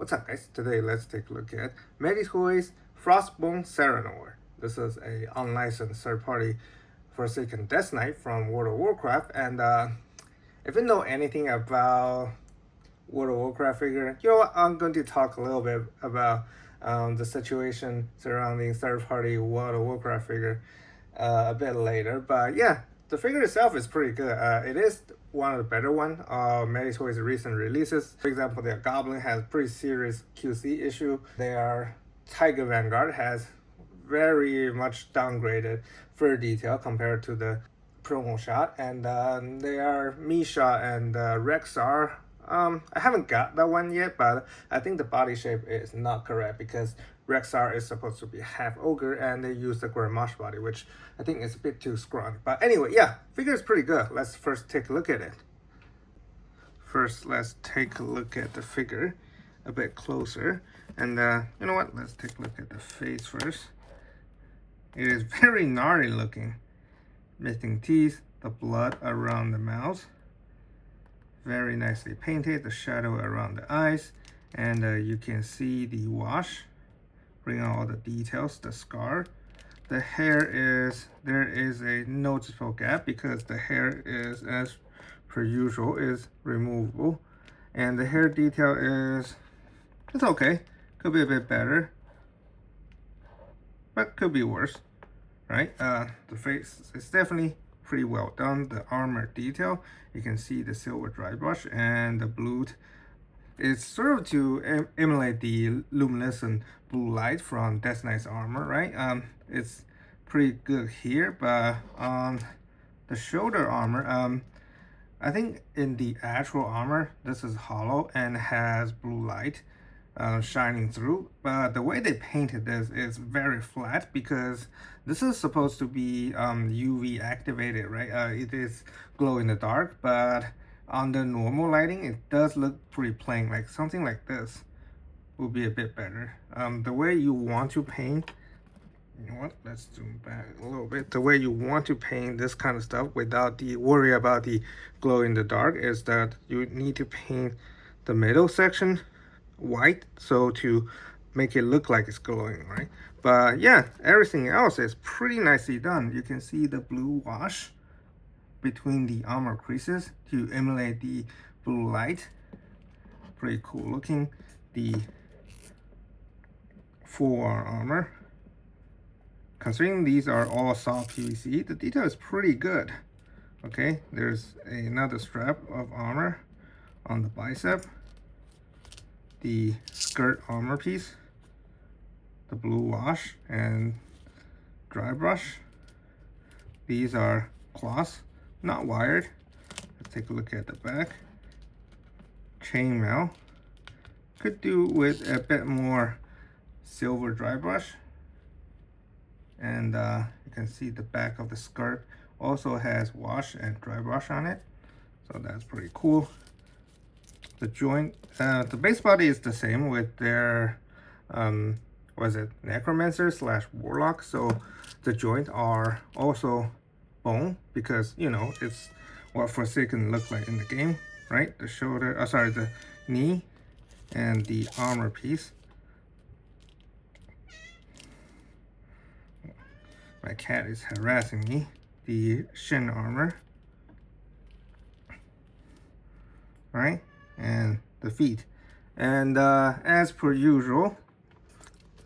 What's up, guys? Today let's take a look at Mety Toyz Frostbone Saranoir. This is a unlicensed third-party Forsaken Death Knight from World of Warcraft, and if you know anything about World of Warcraft figure, you know what? I'm going to talk a little bit about the situation surrounding third-party World of Warcraft figure a bit later. But yeah, the figure itself is pretty good. It is one of the better one. Mety Toyz recent releases. For example, their Goblin has pretty serious QC issue. Their Tiger Vanguard has very much downgraded fur detail compared to the promo shot, and their Misha and Rexar. I haven't got that one yet, but I think the body shape is not correct because Rexar is supposed to be half ogre and they use the Grimoire body, which I think is a bit too scrawny. But anyway, yeah, figure is pretty good. Let's first take a look at it. First, let's take a look at the figure a bit closer. And you know what? Let's take a look at the face first. It is very gnarly looking. Missing teeth, the blood around the mouth. Very nicely painted, the shadow around the eyes, and you can see the wash, bring out all the details, the scar. The hair is, there is a noticeable gap because the hair is, as per usual, is removable, and the hair detail is, it's okay, could be a bit better, but could be worse, right? The face is definitely pretty well done. The armor detail, you can see the silver dry brush and the blue is sort of to emulate the luminescent blue light from Death Knight's armor, right? It's pretty good here, but on the shoulder armor, I think in the actual armor, this is hollow and has blue light shining through, but the way they painted this is very flat because this is supposed to be UV activated, right? It is glow in the dark, but on the normal lighting it does look pretty plain. Like something like this would be a bit better. The way you want to paint, you know what, let's zoom back a little bit. The way you want to paint this kind of stuff without the worry about the glow in the dark is that you need to paint the middle section white, so to make it look like it's glowing, right? But yeah, everything else is pretty nicely done. You can see the blue wash between the armor creases to emulate the blue light. Pretty cool looking. The full armor, considering these are all soft PVC, the detail is pretty good. Okay, there's another strap of armor on the bicep. The skirt armor piece, the blue wash and dry brush. These are cloths, not wired. Let's take a look at the back. Chainmail. Could do with a bit more silver dry brush. And you can see the back of the skirt also has wash and dry brush on it. So that's pretty cool. The joint, the base body is the same with their, was it Necromancer / Warlock. So the joints are also bone because, you know, it's what Forsaken look like in the game, right? The shoulder, the knee and the armor piece. My cat is harassing me. The shin armor, right? And the feet, and as per usual,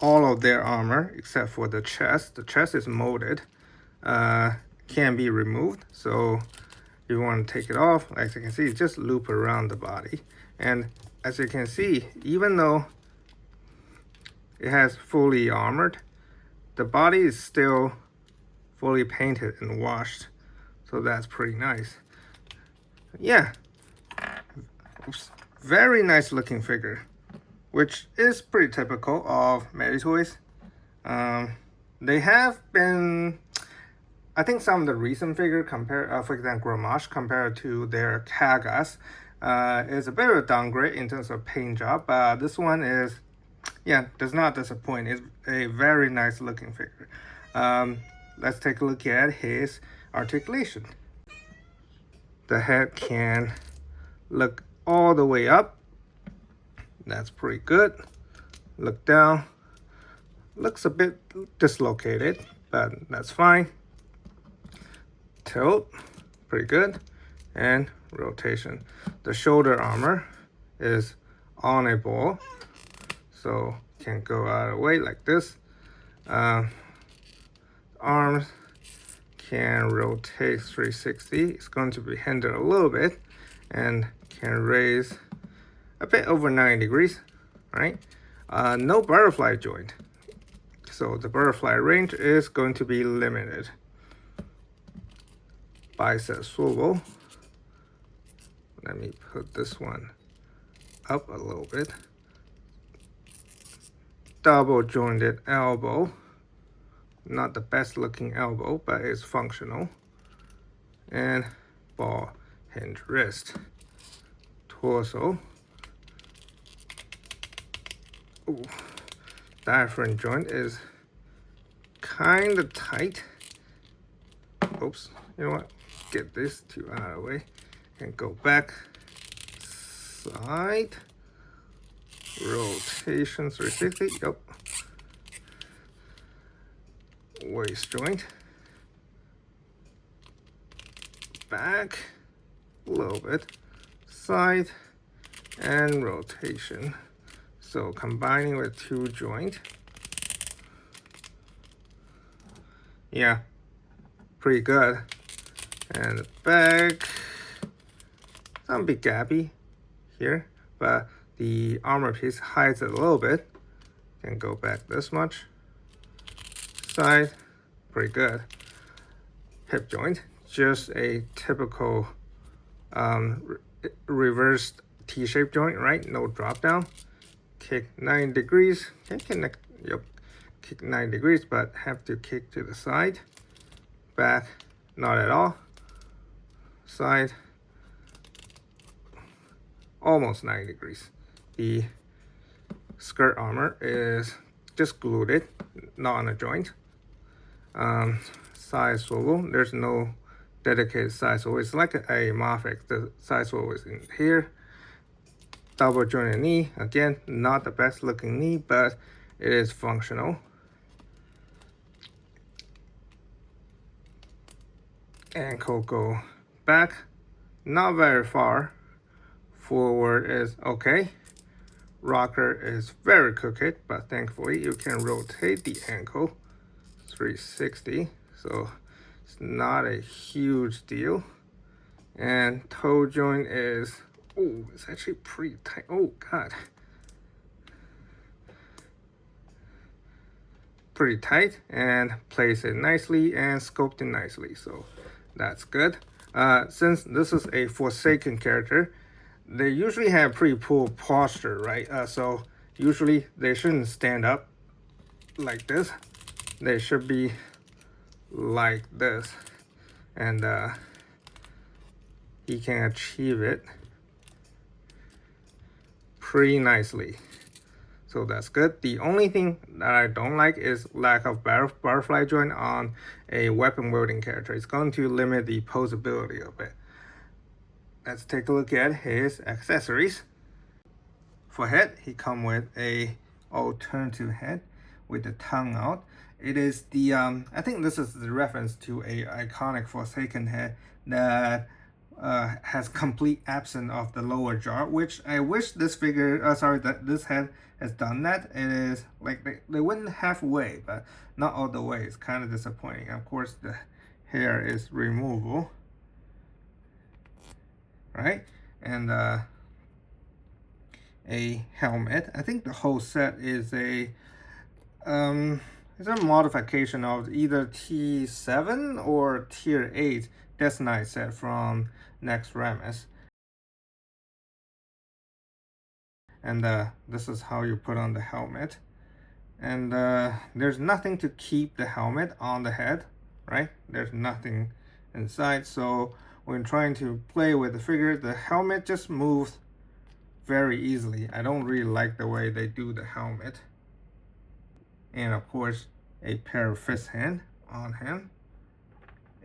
all of their armor except for the chest is molded, can be removed. So if you want to take it off, as you can see, just loop around the body. And as you can see, even though it has fully armored, the body is still fully painted and washed, so that's pretty nice. Yeah, very nice looking figure, which is pretty typical of Mety Toyz. They have been, I think some of the recent figure compared, for example Grimoire compared to their Kagas, is a bit of a downgrade in terms of paint job, but this one is, yeah, does not disappoint. It's a very nice looking figure. Let's take a look at his articulation. The head can look all the way up. That's pretty good. Look down. Looks a bit dislocated, but that's fine. Tilt, pretty good. And rotation. The shoulder armor is on a ball, so can go out of the way like this. Arms can rotate 360. It's going to be hindered a little bit and can raise a bit over 90 degrees, right? No butterfly joint, so the butterfly range is going to be limited. Bicep swivel. Let me put this one up a little bit. Double jointed elbow. Not the best looking elbow, but it's functional. And ball hinge wrist. Torso. Ooh. Diaphragm joint is kind of tight. Oops, you know what? Get this two out of the way and go back. Side. Rotation 360. Yep. Waist joint. Back. A little bit. Side. And rotation. So combining with two joint. Yeah. Pretty good. And the back. Some bit gappy here, but the armor piece hides it a little bit. Can go back this much. Side, pretty good. Hip joint, just a typical reversed T-shaped joint, right? No drop down. Kick 90 degrees. Can connect, yep. Kick 90 degrees, but have to kick to the side. Back, not at all. Side, almost 90 degrees. The skirt armor is just glued, not on a joint. Side swivel, there's no dedicated side swivel. It's like a Mavic. The side swivel is in here. Double jointed knee, again, not the best looking knee, but it is functional. Ankle go back, not very far. Forward is okay. Rocker is very crooked, but thankfully you can rotate the ankle 360, so it's not a huge deal. And toe joint is, oh, it's actually pretty tight. Oh god, pretty tight, and place it nicely and scoped it nicely, so that's good. Since this is a Forsaken character, they usually have pretty poor posture, right? So usually they shouldn't stand up like this. They should be like this, and he can achieve it pretty nicely, so that's good. The only thing that I don't like is lack of butterfly joint on a weapon wielding character. It's going to limit the posability of it. Let's take a look at his accessories. For head, he comes with a alternative head with the tongue out. It is the I think this is the reference to a iconic Forsaken head that has complete absence of the lower jaw, which I wish this figure, that this head has done that. It is like they went halfway, but not all the way. It's kind of disappointing. Of course, the hair is removable, right? And a helmet. I think the whole set is a it's a modification of either T7 or Tier 8 Death Knight set from Next Ramus. And this is how you put on the helmet. And there's nothing to keep the helmet on the head, right? There's nothing inside, so when trying to play with the figure, the helmet just moves very easily. I don't really like the way they do the helmet. And of course, a pair of fist hand on him,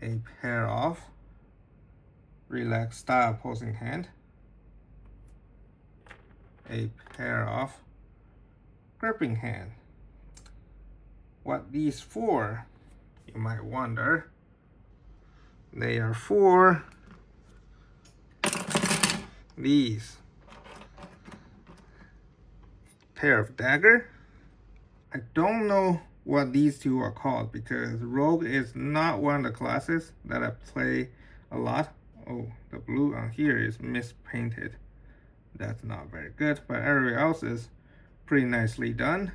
a pair of relaxed style posing hand, a pair of gripping hand. What these for, you might wonder. They are for these pair of dagger. I don't know what these two are called because Rogue is not one of the classes that I play a lot. Oh, the blue on here is mispainted. That's not very good, but everything else is pretty nicely done.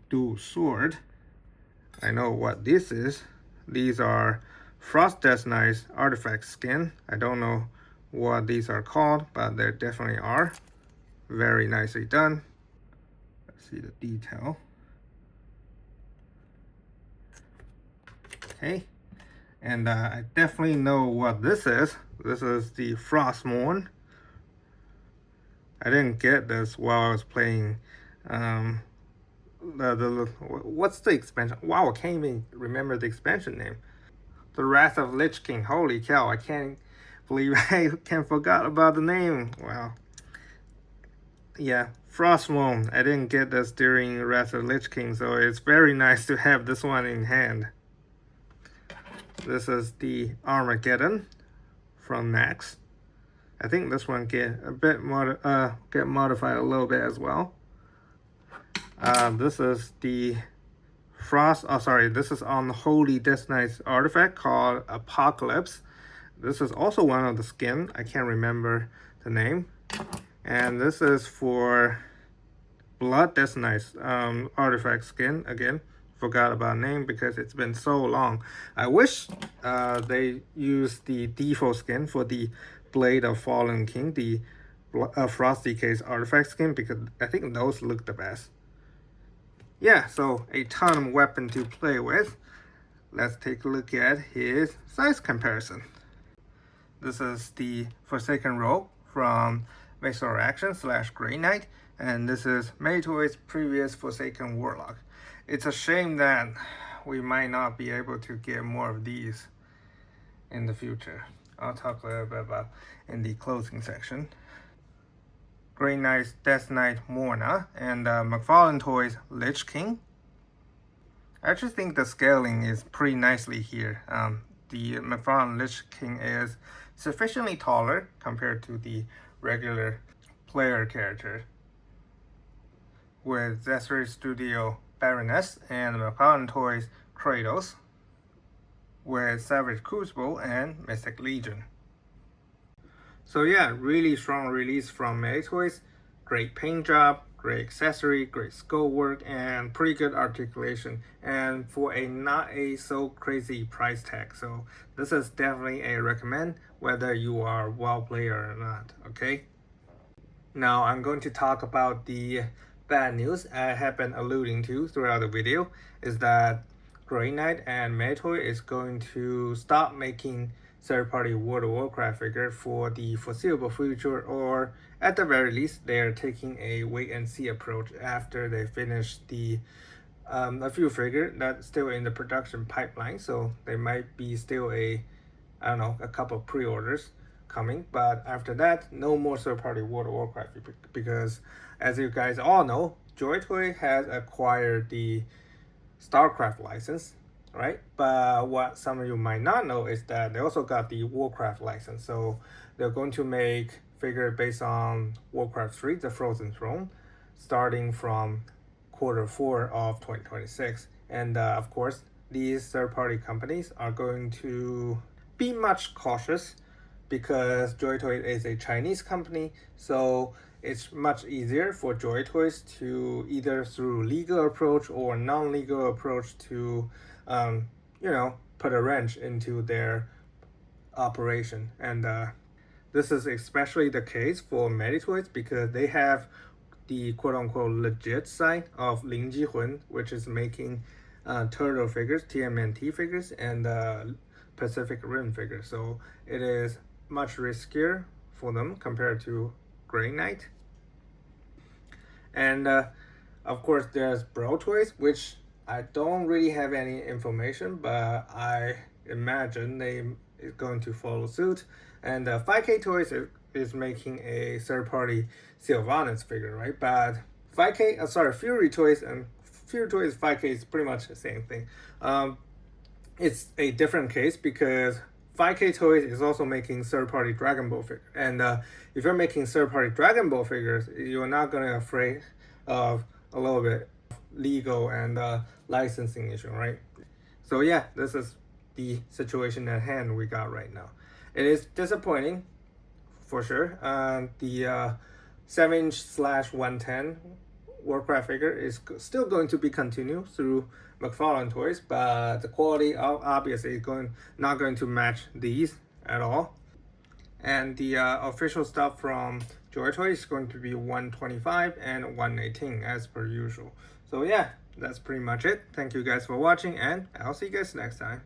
Dual sword. I know what this is. These are Frost Death Knight's artifact skin. I don't know what these are called, but they definitely are. Very nicely done. Let's see the detail. Okay, and I definitely know what this is. This is the Frostbone. I didn't get this while I was playing what's the expansion? Wow, I can't even remember the expansion name. The Wrath of Lich King. Holy cow, I can't believe I forgot about the name. Wow. Yeah, Frostbone. I didn't get this during Wrath of Lich King, so it's very nice to have this one in hand. This is the Armageddon from Max. I think this one get a bit get modified a little bit as well. This is the this is Unholy Death Knight's artifact called Apocalypse. This is also one of the skin. I can't remember the name. And this is for Blood Death Knight's artifact skin. Again, forgot about name because it's been so long. I wish they used the default skin for the Blade of Fallen King, the Frost Decay's artifact skin, because I think those look the best. Yeah, so a ton of weapon to play with. Let's take a look at his size comparison. This is the Forsaken Rogue from Accessory Action / Grey Knight, and this is Mety's previous Forsaken Warlock. It's a shame that we might not be able to get more of these in the future. I'll talk a little bit about in the closing section. Grey Knight's Death Knight Morna, and McFarlane Toyz Lich King. I actually think the scaling is pretty nicely here. The McFarlane Lich King is sufficiently taller compared to the regular player character, with Accessory Studio Baroness and McFarlane Toyz Kratos, with Savage Crucible and Mystic Legion. So yeah, really strong release from Toyz. Great paint job, great accessory, great skull work, and pretty good articulation. And for a not a so crazy price tag. So this is definitely a recommend whether you are a WoW player or not, okay? Now I'm going to talk about the bad news I have been alluding to throughout the video, is that Grey Knight and Mety is going to stop making third-party World of Warcraft figure for the foreseeable future, or at the very least, they are taking a wait-and-see approach after they finish the a few figure that's still in the production pipeline. So there might be still a couple pre-orders coming, but after that, no more third-party World of Warcraft, because as you guys all know, Toyz has acquired the StarCraft license, right? But what some of you might not know is that they also got the Warcraft license. So they're going to make figure based on Warcraft 3, The Frozen Throne, starting from Q4 of 2026. And of course, these third-party companies are going to be much cautious because Toyz is a Chinese company. So it's much easier for Toyz to either through legal approach or non-legal approach to put a wrench into their operation. And this is especially the case for Mety because they have the quote-unquote legit side of Ling Jihun, which is making turtle figures, TMNT figures, and Pacific Rim figures. So it is much riskier for them compared to Grey Knight. And of course there's Toyz, which I don't really have any information, but I imagine they is going to follow suit. And 5K Toyz is making a third-party Sylvanas figure, right? But Fury Toys and Fury Toys 5K is pretty much the same thing. It's a different case because 5K Toys is also making third-party Dragon Ball figures. And if you're making third-party Dragon Ball figures, you're not going to be afraid of a little bit legal and licensing issue, right? So yeah, this is the situation at hand we got right now. It is disappointing, for sure. The 7" /110 Warcraft figure is still going to be continued through McFarlane Toys, but the quality obviously is not going to match these at all. And the official stuff from Joy Toys is going to be 125 and 118 as per usual. So yeah, that's pretty much it. Thank you guys for watching, and I'll see you guys next time.